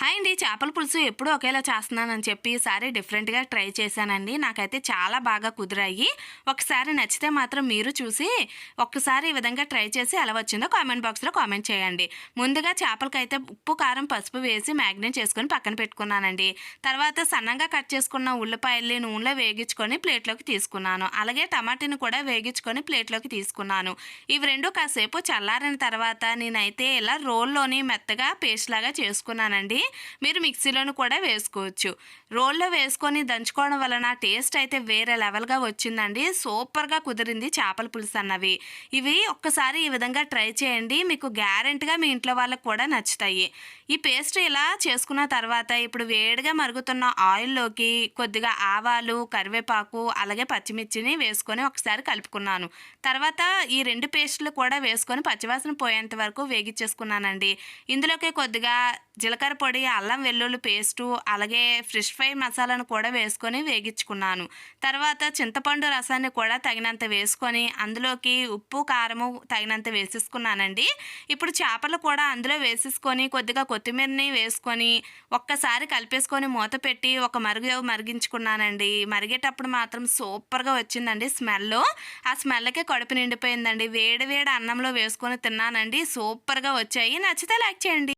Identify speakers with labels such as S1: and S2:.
S1: Hi అండి. చేపల పులుసు ఎప్పుడూ ఒకేలా చేస్తున్నానని చెప్పి ఈసారి డిఫరెంట్‌గా ట్రై చేశానండి. నాకైతే చాలా బాగా కుదిరాయి. ఒకసారి నచ్చితే మాత్రం మీరు చూసి ఒక్కసారి ఈ విధంగా ట్రై చేసి ఎలా వచ్చిందో కామెంట్ బాక్స్‌లో కామెంట్ చేయండి. ముందుగా చేపలకైతే ఉప్పు, కారం, పసుపు వేసి మ్యాగ్నేట్ చేసుకొని పక్కన పెట్టుకున్నానండి. తర్వాత సన్నంగా కట్ చేసుకున్న ఉల్లిపాయల్ని నూనెలో వేగించుకొని ప్లేట్‌లోకి తీసుకున్నాను. అలాగే టమాటాని కూడా వేగించుకొని ప్లేట్‌లోకి తీసుకున్నాను. ఇవి 2 కాసేపు చల్లారిన తర్వాత నేనైతే ఇలా రోల్లోని మెత్తగా పేస్ట్ లాగా చేసుకున్నానండి. మీరు మిక్సీలోను కూడా వేసుకోవచ్చు. రోల్లో వేసుకొని దంచుకోవడం వలన టేస్ట్ అయితే వేరే లెవెల్‌గా వచ్చిందండి. సూపర్‌గా కుదిరింది చేపల పులుసు అన్నవి. ఇవి ఒక్కసారి ఈ విధంగా ట్రై చేయండి. మీకు గ్యారంటీగా మీ ఇంట్లో వాళ్ళకి కూడా నచ్చుతాయి. ఈ పేస్ట్ ఇలా చేసుకున్న తర్వాత ఇప్పుడు వేడిగా మరుగుతున్న ఆయిల్‌లోకి కొద్దిగా ఆవాలు, కరివేపాకు అలాగే పచ్చిమిర్చిని వేసుకొని ఒకసారి కలుపుకున్నాను. తర్వాత ఈ 2 పేస్టులు కూడా వేసుకొని పచ్చివాసన పోయేంత వరకు వేగిచ్చేసుకున్నానండి. ఇందులోకి కొద్దిగా జీలకర్ర పొడి, అల్లం వెల్లుల్లి పేస్టు, అలాగే ఫిష్ ఫ్రై మసాలాను కూడా వేసుకొని వేగించుకున్నాను. తర్వాత చింతపండు రసాన్ని కూడా తగినంత వేసుకొని అందులోకి ఉప్పు, కారము తగినంత వేసేసుకున్నానండి. ఇప్పుడు చేపలు కూడా అందులో వేసేసుకొని కొద్దిగా కొత్తిమీరని వేసుకొని ఒక్కసారి కలిపేసుకొని మూత పెట్టి ఒక మరిగించుకున్నానండి. మరిగేటప్పుడు మాత్రం సూపర్‌గా వచ్చిందండి స్మెల్లు. ఆ స్మెల్‌కే కడుపు నిండిపోయిందండి. వేడి వేడి అన్నంలో వేసుకొని తిన్నానండి. సూపర్‌గా వచ్చాయి. నచ్చితే లైక్ చేయండి.